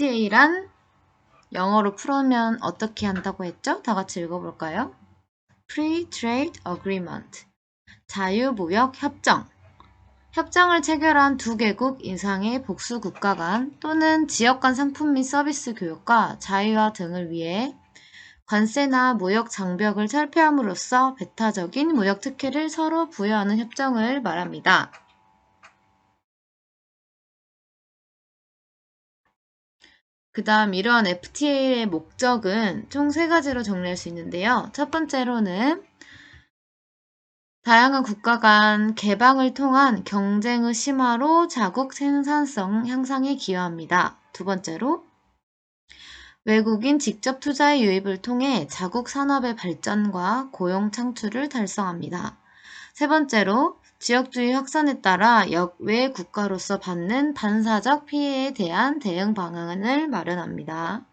FTA란 영어로 풀으면 어떻게 한다고 했죠? 다 같이 읽어볼까요? Free Trade Agreement. 자유무역 협정. 협정을 체결한 두 개국 이상의 복수 국가 간 또는 지역 간 상품 및 서비스 교역과 자유화 등을 위해 관세나 무역 장벽을 철폐함으로써 배타적인 무역 특혜를 서로 부여하는 협정을 말합니다. 그 다음 이러한 FTA의 목적은 총 세 가지로 정리할 수 있는데요. 첫 번째로는 다양한 국가 간 개방을 통한 경쟁의 심화로 자국 생산성 향상에 기여합니다. 두 번째로 외국인 직접 투자의 유입을 통해 자국 산업의 발전과 고용 창출을 달성합니다. 세 번째로 지역주의 확산에 따라 역외 국가로서 받는 반사적 피해에 대한 대응 방안을 마련합니다.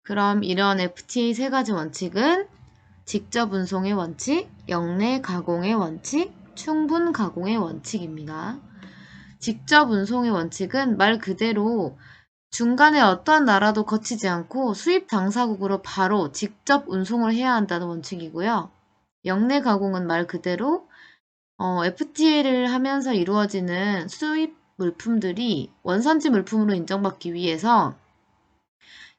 그럼 이런 FTA 세 가지 원칙은 직접 운송의 원칙, 역내 가공의 원칙, 충분 가공의 원칙입니다. 직접 운송의 원칙은 말 그대로 중간에 어떠한 나라도 거치지 않고 수입 당사국으로 바로 직접 운송을 해야 한다는 원칙이고요. 역내 가공은 말 그대로 FTA를 하면서 이루어지는 수입 물품들이 원산지 물품으로 인정받기 위해서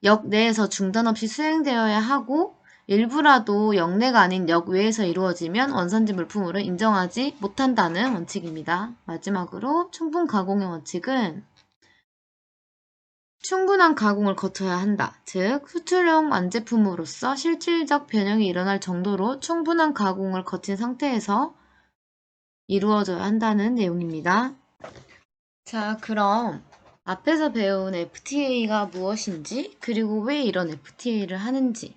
역내에서 중단 없이 수행되어야 하고 일부라도 역내가 아닌 역외에서 이루어지면 원산지 물품으로 인정하지 못한다는 원칙입니다. 마지막으로 충분 가공의 원칙은 충분한 가공을 거쳐야 한다. 즉, 수출용 완제품으로서 실질적 변형이 일어날 정도로 충분한 가공을 거친 상태에서 이루어져야 한다는 내용입니다. 자, 그럼 앞에서 배운 FTA가 무엇인지, 그리고 왜 이런 FTA를 하는지,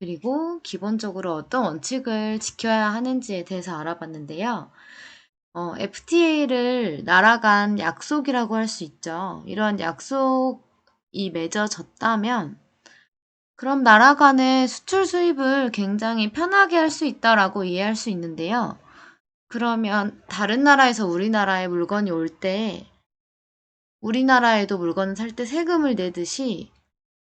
그리고 기본적으로 어떤 원칙을 지켜야 하는지에 대해서 알아봤는데요. FTA를 나라 간 약속이라고 할 수 있죠. 이러한 약속이 맺어졌다면 그럼 나라 간의 수출 수입을 굉장히 편하게 할 수 있다라고 이해할 수 있는데요. 그러면 다른 나라에서 우리나라에 물건이 올 때 우리나라에도 물건을 살 때 세금을 내듯이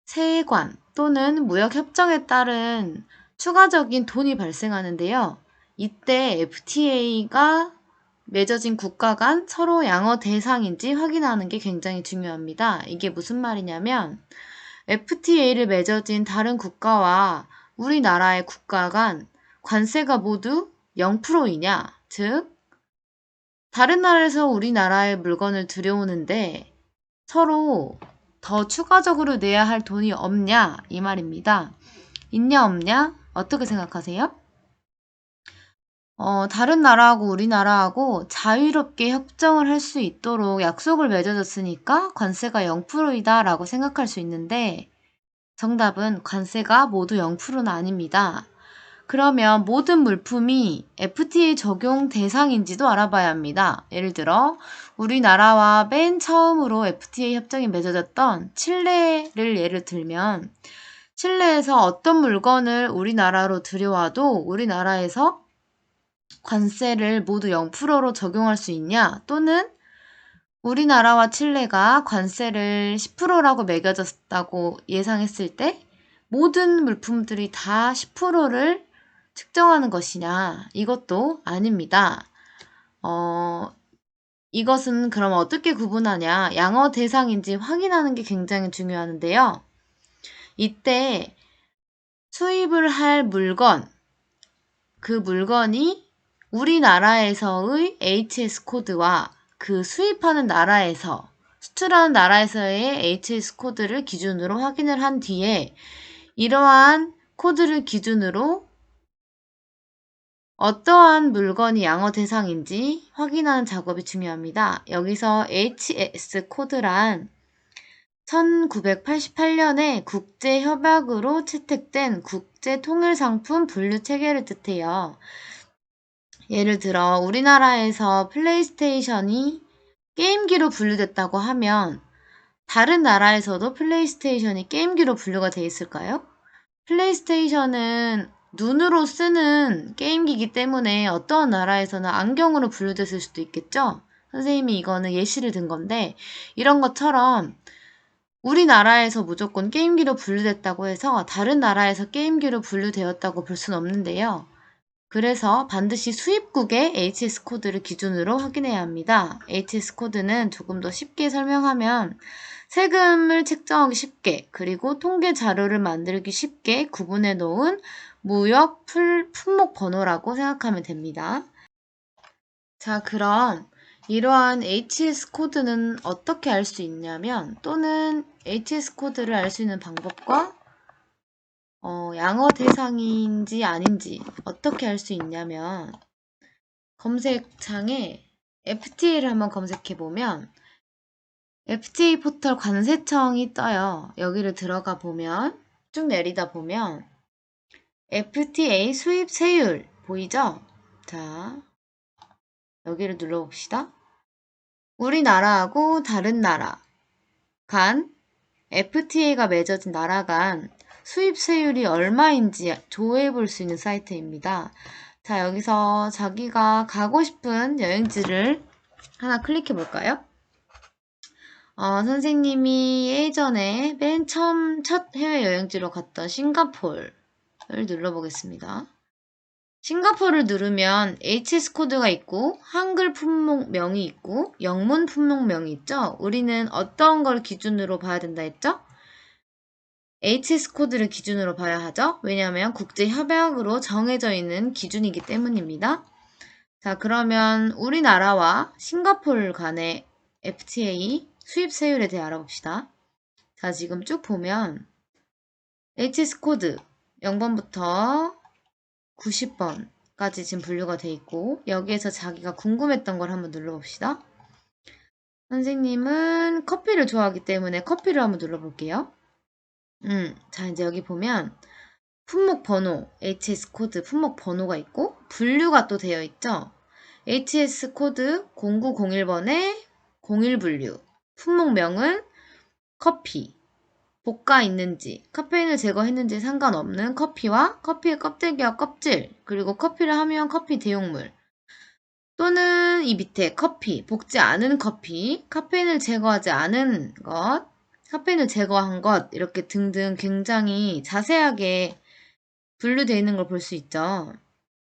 세관 또는 무역협정에 따른 추가적인 돈이 발생하는데요. 이때 FTA가 맺어진 국가 간 서로 양어 대상인지 확인하는 게 굉장히 중요합니다. 이게 무슨 말이냐면 FTA를 맺어진 다른 국가와 우리나라의 국가 간 관세가 모두 0%이냐, 즉 다른 나라에서 우리나라에 물건을 들여오는데 서로 더 추가적으로 내야 할 돈이 없냐 이 말입니다. 있냐 없냐? 어떻게 생각하세요? 다른 나라하고 우리나라하고 자유롭게 협정을 할 수 있도록 약속을 맺어줬으니까 관세가 0%이다 라고 생각할 수 있는데 정답은 관세가 모두 0%는 아닙니다. 그러면 모든 물품이 FTA 적용 대상인지도 알아봐야 합니다. 예를 들어 우리나라와 맨 처음으로 FTA 협정이 맺어졌던 칠레를 예를 들면 칠레에서 어떤 물건을 우리나라로 들여와도 우리나라에서 관세를 모두 0%로 적용할 수 있냐? 또는 우리나라와 칠레가 관세를 10%라고 매겨졌다고 예상했을 때 모든 물품들이 다 10%를 측정하는 것이냐? 이것도 아닙니다. 이것은 그럼 어떻게 구분하냐? 양어 대상인지 확인하는 게 굉장히 중요한데요. 이때 수입을 할 물건, 그 물건이 우리나라에서의 HS 코드와 그 수입하는 나라에서, 수출하는 나라에서의 HS 코드를 기준으로 확인을 한 뒤에 이러한 코드를 기준으로 어떠한 물건이 양어 대상인지 확인하는 작업이 중요합니다. 여기서 HS 코드란 1988년에 국제협약으로 채택된 국제통일상품 분류 체계를 뜻해요. 예를 들어 우리나라에서 플레이스테이션이 게임기로 분류됐다고 하면 다른 나라에서도 플레이스테이션이 게임기로 분류가 돼 있을까요? 플레이스테이션은 눈으로 쓰는 게임기이기 때문에 어떠한 나라에서는 안경으로 분류됐을 수도 있겠죠? 선생님이 이거는 예시를 든 건데, 이런 것처럼 우리나라에서 무조건 게임기로 분류됐다고 해서 다른 나라에서 게임기로 분류되었다고 볼 수는 없는데요. 그래서 반드시 수입국의 HS 코드를 기준으로 확인해야 합니다. HS 코드는 조금 더 쉽게 설명하면 세금을 책정하기 쉽게, 그리고 통계 자료를 만들기 쉽게 구분해 놓은 무역 품목 번호라고 생각하면 됩니다. 자, 그럼 이러한 HS 코드는 어떻게 알 수 있냐면, 또는 HS 코드를 알 수 있는 방법과 양어 대상인지 아닌지 어떻게 알 수 있냐면, 검색창에 FTA를 한번 검색해 보면 FTA 포털 관세청이 떠요. 여기를 들어가 보면 쭉 내리다 보면 FTA 수입 세율 보이죠? 자, 여기를 눌러봅시다. 우리나라하고 다른 나라 간 FTA가 맺어진 나라 간 수입 세율이 얼마인지 조회해 볼 수 있는 사이트입니다. 자, 여기서 자기가 가고 싶은 여행지를 하나 클릭해 볼까요? 선생님이 예전에 맨 처음 첫 해외여행지로 갔던 싱가포르를 눌러보겠습니다. 싱가포르를 누르면 HS 코드가 있고 한글 품목명이 있고 영문 품목명이 있죠. 우리는 어떤 걸 기준으로 봐야 된다 했죠? HS 코드를 기준으로 봐야 하죠. 왜냐하면 국제협약으로 정해져 있는 기준이기 때문입니다. 자, 그러면 우리나라와 싱가포르 간의 FTA 수입 세율에 대해 알아봅시다. 자, 지금 쭉 보면 HS 코드 0번부터 90번까지 지금 분류가 돼 있고, 여기에서 자기가 궁금했던 걸 한번 눌러봅시다. 선생님은 커피를 좋아하기 때문에 커피를 한번 눌러볼게요. 자, 이제 여기 보면 품목 번호, HS 코드 품목 번호가 있고 분류가 또 되어 있죠. HS 코드 0901번에 01분류, 품목명은 커피, 볶아 있는지, 카페인을 제거했는지 상관없는 커피와 커피의 껍데기와 껍질, 그리고 커피를 함유한 커피 대용물, 또는 이 밑에 커피, 볶지 않은 커피, 카페인을 제거하지 않은 것, 카페인을 제거한 것, 이렇게 등등 굉장히 자세하게 분류되어 있는 걸 볼 수 있죠.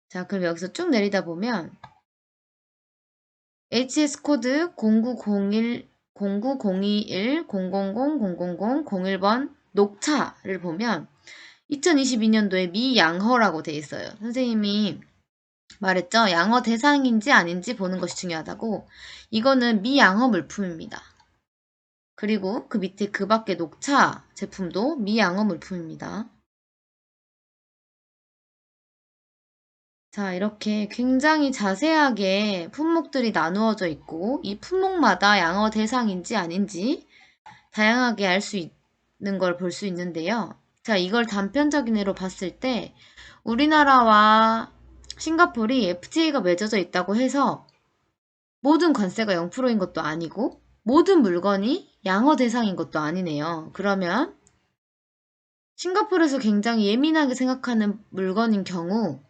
자, 그럼 여기서 쭉 내리다 보면 HS 코드 0901, 09021, 000, 01번 녹차를 보면 2022년도에 미양허라고 돼 있어요. 선생님이 말했죠. 양어 대상인지 아닌지 보는 것이 중요하다고. 이거는 미양어 물품입니다. 그리고 그 밑에 그 밖에 녹차 제품도 미양어 물품입니다. 자, 이렇게 굉장히 자세하게 품목들이 나누어져 있고, 이 품목마다 양어 대상인지 아닌지 다양하게 알 수 있는 걸 볼 수 있는데요. 자, 이걸 단편적인 예로 봤을 때, 우리나라와 싱가포르이 FTA가 맺어져 있다고 해서 모든 관세가 0%인 것도 아니고, 모든 물건이 양어 대상인 것도 아니네요. 그러면 싱가포르에서 굉장히 예민하게 생각하는 물건인 경우,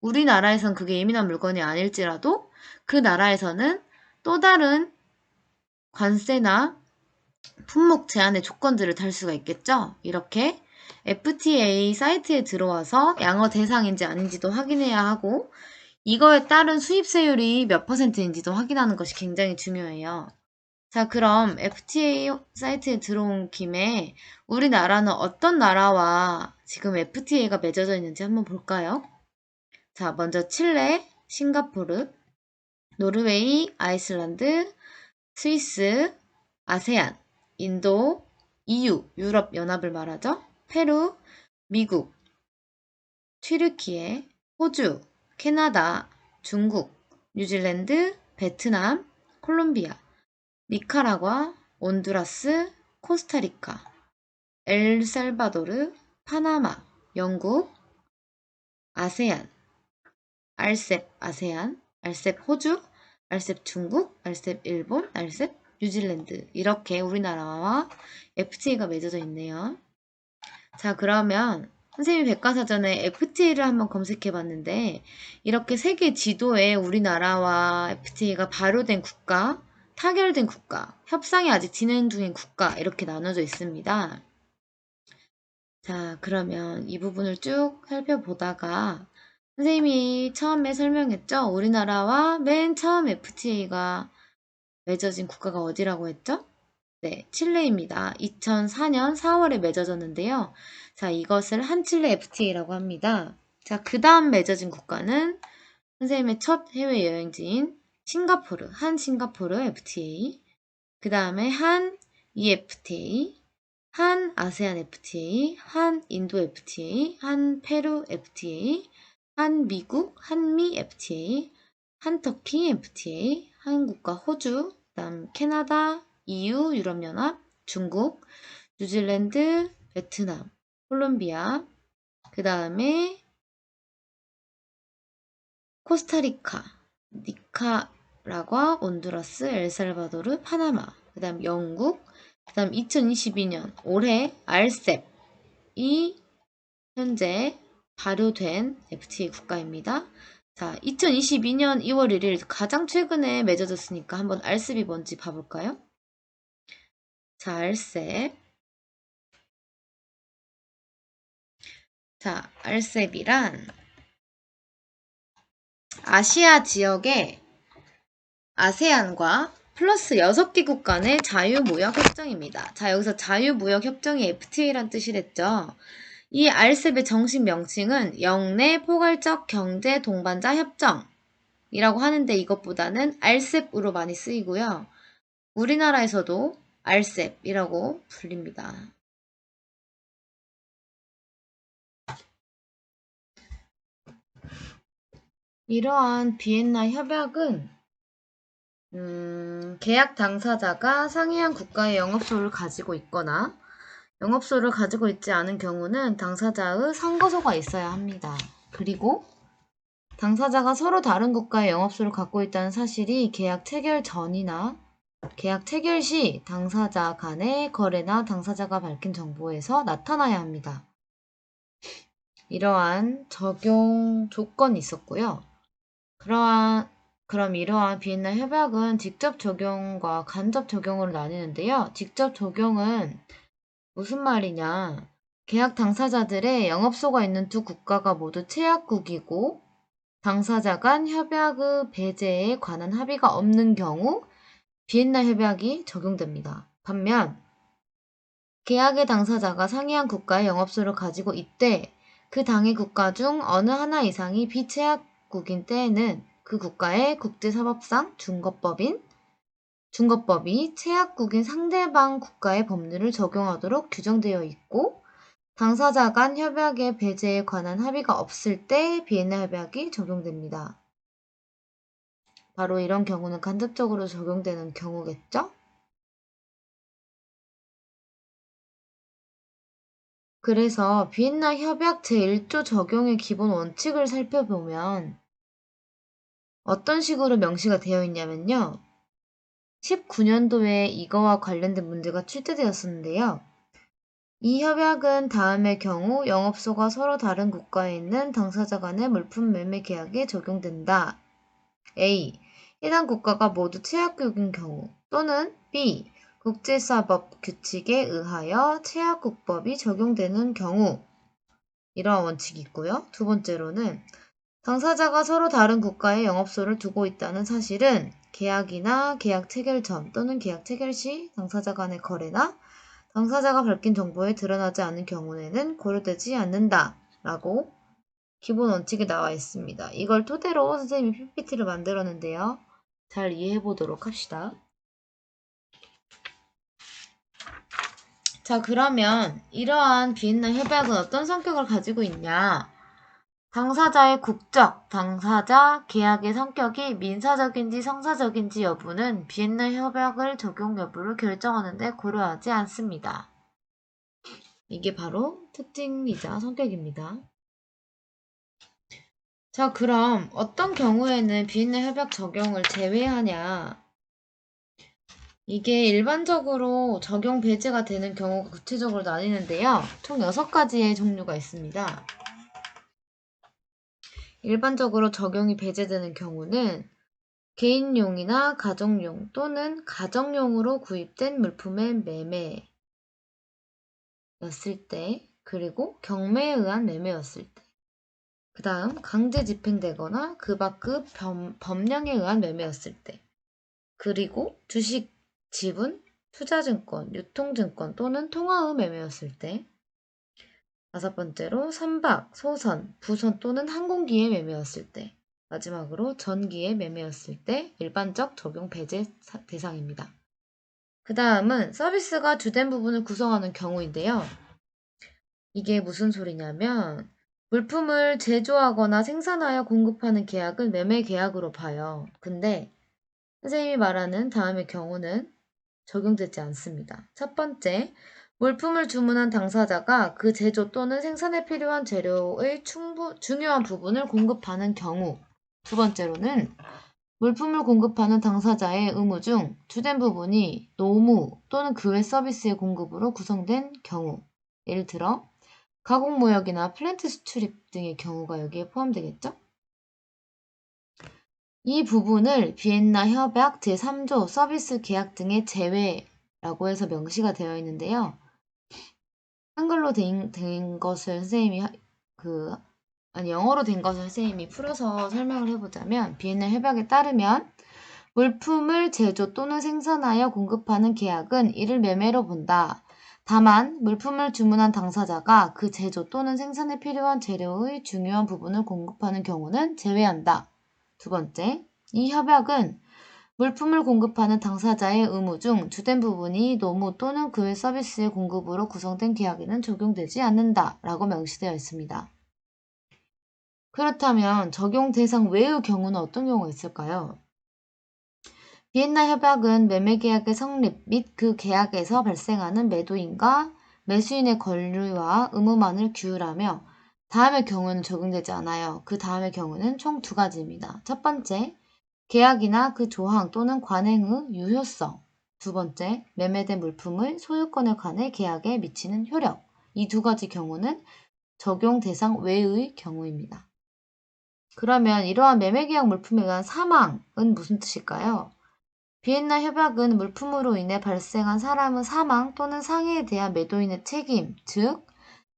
우리나라에선 그게 예민한 물건이 아닐지라도 그 나라에서는 또 다른 관세나 품목 제한의 조건들을 달 수가 있겠죠. 이렇게 FTA 사이트에 들어와서 양어 대상인지 아닌지도 확인해야 하고, 이거에 따른 수입세율이 몇 %인지도 확인하는 것이 굉장히 중요해요. 자, 그럼 FTA 사이트에 들어온 김에 우리나라는 어떤 나라와 지금 FTA가 맺어져 있는지 한번 볼까요? 자, 먼저 칠레, 싱가포르, 노르웨이, 아이슬란드, 스위스, 아세안, 인도, EU, 유럽연합을 말하죠. 페루, 미국, 튀르키예, 호주, 캐나다, 중국, 뉴질랜드, 베트남, 콜롬비아, 니카라과, 온두라스, 코스타리카, 엘살바도르, 파나마, 영국, 아세안, 알셉 아세안, 알셉 호주, 알셉 중국, 알셉 일본, 알셉 뉴질랜드, 이렇게 우리나라와 FTA가 맺어져 있네요. 자, 그러면 선생님이 백과사전에 FTA를 한번 검색해 봤는데, 이렇게 세계 지도에 우리나라와 FTA가 발효된 국가, 타결된 국가, 협상이 아직 진행 중인 국가, 이렇게 나눠져 있습니다. 자, 그러면 이 부분을 쭉 살펴보다가, 선생님이 처음에 설명했죠? 우리나라와 맨 처음 FTA가 맺어진 국가가 어디라고 했죠? 네, 칠레입니다. 2004년 4월에 맺어졌는데요. 자, 이것을 한칠레 FTA라고 합니다. 자, 그 다음 맺어진 국가는 선생님의 첫 해외여행지인 싱가포르, 한 싱가포르 FTA, 그 다음에 한 EFTA, 한 아세안 FTA, 한 인도 FTA, 한 페루 FTA, 한 미국, 한미 FTA, 한 터키 FTA, 한국과 호주, 그다음 캐나다, EU, 유럽연합, 중국, 뉴질랜드, 베트남, 콜롬비아, 그 다음에 코스타리카, 니카라과, 온두라스, 엘살바도르, 파나마, 그 다음 영국, 그 다음 2022년 올해 RCEP이 현재 발효된 FTA 국가입니다. 자, 2022년 2월 1일 가장 최근에 맺어졌으니까 한번 RCEP이 뭔지 봐볼까요? 자, RCEP. 자, RCEP이란 아시아 지역의 아세안과 플러스 6개국 간의 자유무역협정입니다. 자, 여기서 자유무역협정이 FTA란 뜻이랬죠. 이 RCEP의 정식 명칭은 영내 포괄적 경제 동반자 협정이라고 하는데 이것보다는 RCEP으로 많이 쓰이고요. 우리나라에서도 RCEP이라고 불립니다. 이러한 비엔나 협약은 계약 당사자가 상이한 국가의 영업소를 가지고 있거나 영업소를 가지고 있지 않은 경우는 당사자의 선거소가 있어야 합니다. 그리고 당사자가 서로 다른 국가의 영업소를 갖고 있다는 사실이 계약 체결 전이나 계약 체결 시 당사자 간의 거래나 당사자가 밝힌 정보에서 나타나야 합니다. 이러한 적용 조건이 있었고요. 그럼 이러한 비엔나 협약은 직접 적용과 간접 적용으로 나뉘는데요. 직접 적용은 무슨 말이냐? 계약 당사자들의 영업소가 있는 두 국가가 모두 체약국이고 당사자 간 협약의 배제에 관한 합의가 없는 경우 비엔나 협약이 적용됩니다. 반면 계약의 당사자가 상이한 국가의 영업소를 가지고 있되 그 당해 국가 중 어느 하나 이상이 비체약국인 때에는 그 국가의 국제사법상 중거법이 체약국인 상대방 국가의 법률을 적용하도록 규정되어 있고 당사자 간 협약의 배제에 관한 합의가 없을 때 비엔나 협약이 적용됩니다. 바로 이런 경우는 간접적으로 적용되는 경우겠죠? 그래서 비엔나 협약 제1조 적용의 기본 원칙을 살펴보면 어떤 식으로 명시가 되어 있냐면요. 19년도에 이거와 관련된 문제가 출제되었었는데요. 이 협약은 다음의 경우 영업소가 서로 다른 국가에 있는 당사자 간의 물품 매매 계약에 적용된다. A. 해당 국가가 모두 체약국인 경우 또는 B. 국제사법 규칙에 의하여 체약국법이 적용되는 경우 이러한 원칙이 있고요. 두 번째로는 당사자가 서로 다른 국가에 영업소를 두고 있다는 사실은 계약이나 계약 체결 전 또는 계약 체결 시 당사자 간의 거래나 당사자가 밝힌 정보에 드러나지 않은 경우에는 고려되지 않는다 라고 기본 원칙이 나와 있습니다. 이걸 토대로 선생님이 PPT를 만들었는데요. 잘 이해해 보도록 합시다. 자, 그러면 이러한 비엔나 협약은 어떤 성격을 가지고 있냐? 당사자의 국적, 당사자, 계약의 성격이 민사적인지 성사적인지 여부는 비엔나 협약을 적용 여부를 결정하는 데 고려하지 않습니다. 이게 바로 특징이자 성격입니다. 자, 그럼 어떤 경우에는 비엔나 협약 적용을 제외하냐? 이게 일반적으로 적용 배제가 되는 경우가 구체적으로 나뉘는데요. 총 6가지의 종류가 있습니다. 일반적으로 적용이 배제되는 경우는 개인용이나 가정용 또는 가정용으로 구입된 물품의 매매였을 때, 그리고 경매에 의한 매매였을 때, 그 다음 강제 집행되거나 그 밖의 법령에 의한 매매였을 때, 그리고 주식, 지분, 투자증권, 유통증권 또는 통화의 매매였을 때, 5번째로 선박, 소선, 부선 또는 항공기의 매매였을 때, 마지막으로 전기의 매매였을 때 일반적 적용 배제 대상입니다. 그 다음은 서비스가 주된 부분을 구성하는 경우인데요. 이게 무슨 소리냐면 물품을 제조하거나 생산하여 공급하는 계약을 매매 계약으로 봐요. 근데 선생님이 말하는 다음의 경우는 적용되지 않습니다. 첫 번째, 물품을 주문한 당사자가 그 제조 또는 생산에 필요한 재료의 중요한 부분을 공급하는 경우. 두 번째로는 물품을 공급하는 당사자의 의무 중 주된 부분이 노무 또는 그 외 서비스의 공급으로 구성된 경우. 예를 들어 가공무역이나 플랜트 수출입 등의 경우가 여기에 포함되겠죠? 이 부분을 비엔나 협약 제3조 서비스 계약 등의 제외라고 해서 명시가 되어 있는데요. 한글로 된 것을 선생님이 영어로 된 것을 선생님이 풀어서 설명을 해보자면 비엔나 협약에 따르면 물품을 제조 또는 생산하여 공급하는 계약은 이를 매매로 본다. 다만 물품을 주문한 당사자가 그 제조 또는 생산에 필요한 재료의 중요한 부분을 공급하는 경우는 제외한다. 두 번째, 이 협약은 물품을 공급하는 당사자의 의무 중 주된 부분이 노무 또는 그 외 서비스의 공급으로 구성된 계약에는 적용되지 않는다 라고 명시되어 있습니다. 그렇다면 적용 대상 외의 경우는 어떤 경우가 있을까요? 비엔나 협약은 매매 계약의 성립 및 그 계약에서 발생하는 매도인과 매수인의 권리와 의무만을 규율하며 다음의 경우는 적용되지 않아요. 그 다음의 경우는 총 2가지입니다. 첫 번째, 계약이나 그 조항 또는 관행의 유효성. 두 번째, 매매된 물품의 소유권에 관해 계약에 미치는 효력. 이 2가지 경우는 적용 대상 외의 경우입니다. 그러면 이러한 매매계약 물품에 의한 사망은 무슨 뜻일까요? 비엔나 협약은 물품으로 인해 발생한 사람의 사망 또는 상해에 대한 매도인의 책임, 즉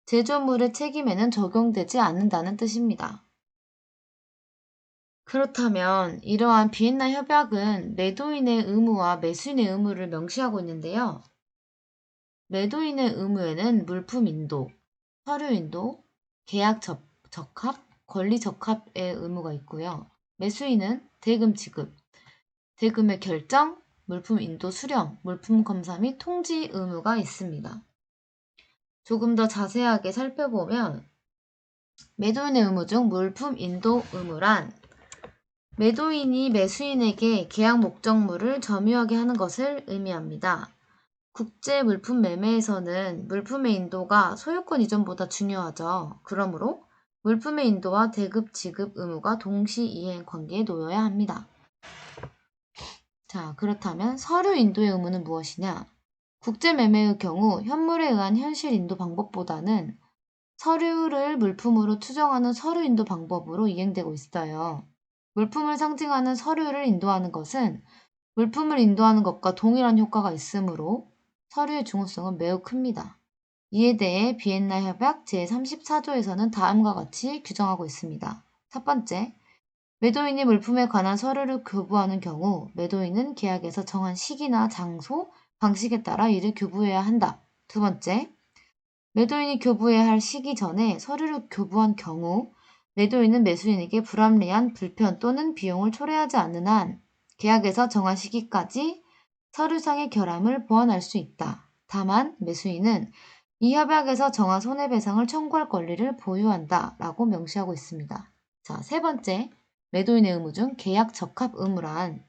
제조물의 책임에는 적용되지 않는다는 뜻입니다. 그렇다면 이러한 비엔나 협약은 매도인의 의무와 매수인의 의무를 명시하고 있는데요. 매도인의 의무에는 물품 인도, 서류 인도, 계약 적합, 권리 적합의 의무가 있고요. 매수인은 대금 지급, 대금의 결정, 물품 인도 수령, 물품 검사 및 통지 의무가 있습니다. 조금 더 자세하게 살펴보면 매도인의 의무 중 물품 인도 의무란 매도인이 매수인에게 계약 목적물을 점유하게 하는 것을 의미합니다. 국제 물품 매매에서는 물품의 인도가 소유권 이전보다 중요하죠. 그러므로 물품의 인도와 대급 지급 의무가 동시 이행 관계에 놓여야 합니다. 자, 그렇다면 서류 인도의 의무는 무엇이냐? 국제 매매의 경우 현물에 의한 현실 인도 방법보다는 서류를 물품으로 추정하는 서류 인도 방법으로 이행되고 있어요. 물품을 상징하는 서류를 인도하는 것은 물품을 인도하는 것과 동일한 효과가 있으므로 서류의 중요성은 매우 큽니다. 이에 대해 비엔나 협약 제34조에서는 다음과 같이 규정하고 있습니다. 첫 번째, 매도인이 물품에 관한 서류를 교부하는 경우 매도인은 계약에서 정한 시기나 장소, 방식에 따라 이를 교부해야 한다. 두 번째, 매도인이 교부해야 할 시기 전에 서류를 교부한 경우 매도인은 매수인에게 불합리한 불편 또는 비용을 초래하지 않는 한 계약에서 정한 시기까지 서류상의 결함을 보완할 수 있다. 다만 매수인은 이 협약에서 정한 손해배상을 청구할 권리를 보유한다 라고 명시하고 있습니다. 자, 세 번째, 매도인의 의무 중 계약 적합 의무란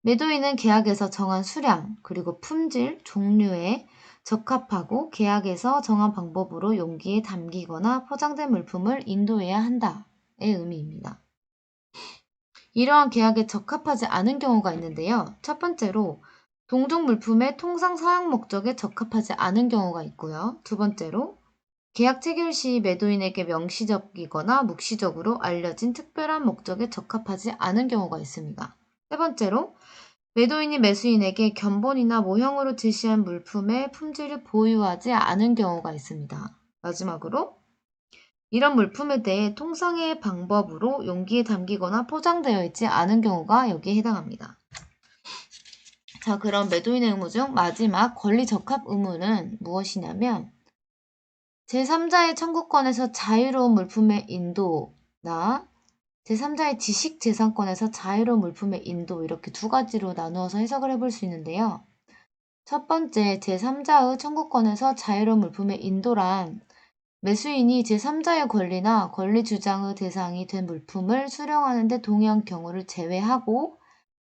매도인은 계약에서 정한 수량 그리고 품질, 종류에 적합하고 계약에서 정한 방법으로 용기에 담기거나 포장된 물품을 인도해야 한다의 의미입니다. 이러한 계약에 적합하지 않은 경우가 있는데요. 첫 번째로 동종 물품의 통상 사용 목적에 적합하지 않은 경우가 있고요. 두 번째로 계약 체결 시 매도인에게 명시적이거나 묵시적으로 알려진 특별한 목적에 적합하지 않은 경우가 있습니다. 세 번째로 매도인이 매수인에게 견본이나 모형으로 제시한 물품의 품질을 보유하지 않은 경우가 있습니다. 마지막으로 이런 물품에 대해 통상의 방법으로 용기에 담기거나 포장되어 있지 않은 경우가 여기에 해당합니다. 자, 그럼 매도인의 의무 중 마지막 권리 적합 의무는 무엇이냐면 제3자의 청구권에서 자유로운 물품의 인도나 제3자의 지식재산권에서 자유로운 물품의 인도 이렇게 두 가지로 나누어서 해석을 해볼 수 있는데요. 첫 번째, 제3자의 청구권에서 자유로운 물품의 인도란 매수인이 제3자의 권리나 권리 주장의 대상이 된 물품을 수령하는 데 동의한 경우를 제외하고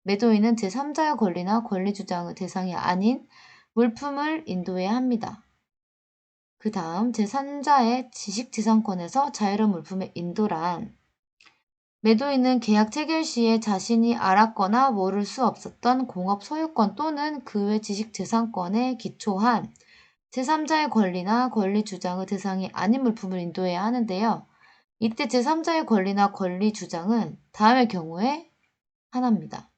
매도인은 제3자의 권리나 권리 주장의 대상이 아닌 물품을 인도해야 합니다. 그 다음 제3자의 지식재산권에서 자유로운 물품의 인도란 매도인은 계약 체결 시에 자신이 알았거나 모를 수 없었던 공업 소유권 또는 그 외 지식재산권에 기초한 제3자의 권리나 권리 주장의 대상이 아닌 물품을 인도해야 하는데요. 이때 제3자의 권리나 권리 주장은 다음의 경우에 하나입니다.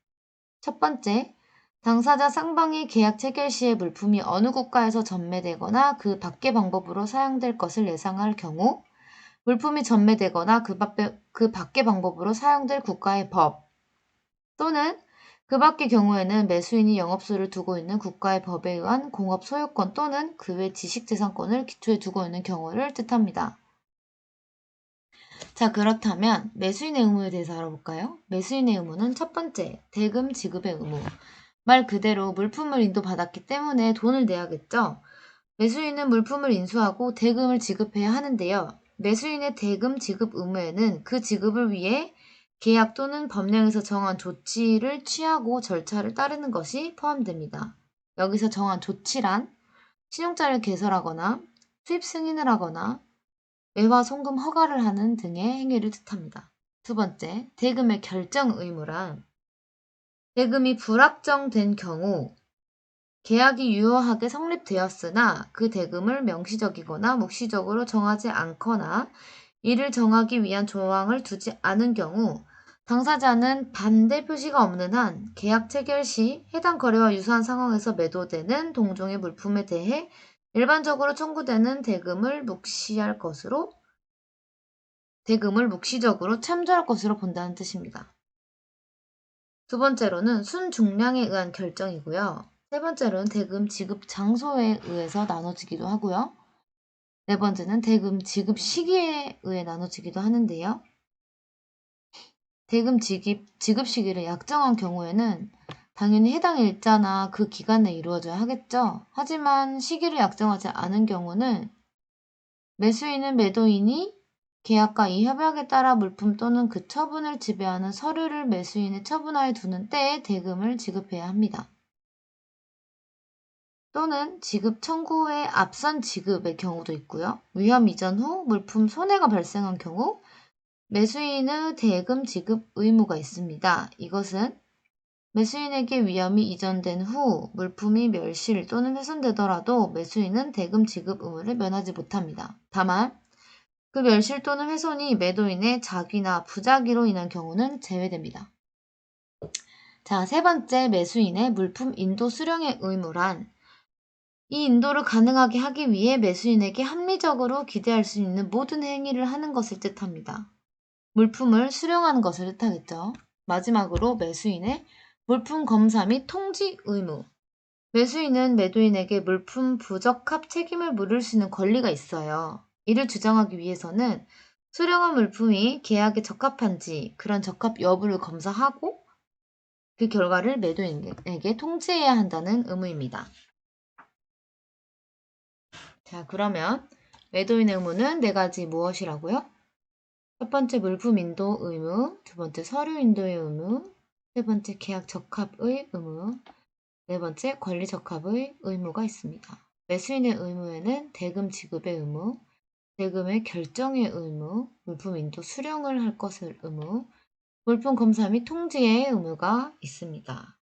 첫 번째, 당사자 쌍방이 계약 체결 시에 물품이 어느 국가에서 전매되거나 그 밖의 방법으로 사용될 것을 예상할 경우 물품이 전매되거나 그 밖의 방법으로 사용될 국가의 법 또는 그 밖의 경우에는 매수인이 영업소를 두고 있는 국가의 법에 의한 공업 소유권 또는 그 외 지식재산권을 기초에 두고 있는 경우를 뜻합니다. 자, 그렇다면 매수인의 의무에 대해서 알아볼까요? 매수인의 의무는 첫 번째, 대금 지급의 의무. 말 그대로 물품을 인도받았기 때문에 돈을 내야겠죠? 매수인은 물품을 인수하고 대금을 지급해야 하는데요. 매수인의 대금 지급 의무에는 그 지급을 위해 계약 또는 법령에서 정한 조치를 취하고 절차를 따르는 것이 포함됩니다. 여기서 정한 조치란 신용자를 개설하거나 수입 승인을 하거나 외화 송금 허가를 하는 등의 행위를 뜻합니다. 두 번째, 대금의 결정 의무란 대금이 불확정된 경우 계약이 유효하게 성립되었으나 그 대금을 명시적이거나 묵시적으로 정하지 않거나 이를 정하기 위한 조항을 두지 않은 경우 당사자는 반대 표시가 없는 한 계약 체결 시 해당 거래와 유사한 상황에서 매도되는 동종의 물품에 대해 일반적으로 청구되는 대금을 묵시적으로 참조할 것으로 본다는 뜻입니다. 두 번째로는 순중량에 의한 결정이고요. 세 번째로는 대금 지급 장소에 의해서 나눠지기도 하고요. 네 번째는 대금 지급 시기에 의해 나눠지기도 하는데요. 대금 지급 시기를 약정한 경우에는 당연히 해당 일자나 그 기간 내에 이루어져야 하겠죠. 하지만 시기를 약정하지 않은 경우는 매수인은 매도인이 계약과 이 협약에 따라 물품 또는 그 처분을 지배하는 서류를 매수인의 처분하에 두는 때에 대금을 지급해야 합니다. 또는 지급 청구의 앞선 지급의 경우도 있고요. 위험 이전 후 물품 손해가 발생한 경우 매수인의 대금 지급 의무가 있습니다. 이것은 매수인에게 위험이 이전된 후 물품이 멸실 또는 훼손되더라도 매수인은 대금 지급 의무를 면하지 못합니다. 다만 그 멸실 또는 훼손이 매도인의 자기나 부자기로 인한 경우는 제외됩니다. 자, 세 번째 매수인의 물품 인도 수령의 의무란 이 인도를 가능하게 하기 위해 매수인에게 합리적으로 기대할 수 있는 모든 행위를 하는 것을 뜻합니다. 물품을 수령하는 것을 뜻하겠죠. 마지막으로 매수인의 물품 검사 및 통지 의무. 매수인은 매도인에게 물품 부적합 책임을 물을 수 있는 권리가 있어요. 이를 주장하기 위해서는 수령한 물품이 계약에 적합한지 그런 적합 여부를 검사하고 그 결과를 매도인에게 통지해야 한다는 의무입니다. 자, 그러면 매도인의 의무는 네 가지 무엇이라고요? 첫 번째 물품 인도 의무, 두 번째 서류 인도의 의무, 세 번째 계약 적합의 의무, 네 번째 권리 적합의 의무가 있습니다. 매수인의 의무에는 대금 지급의 의무, 대금의 결정의 의무, 물품 인도 수령을 할 것을 의무, 물품 검사 및 통지의 의무가 있습니다.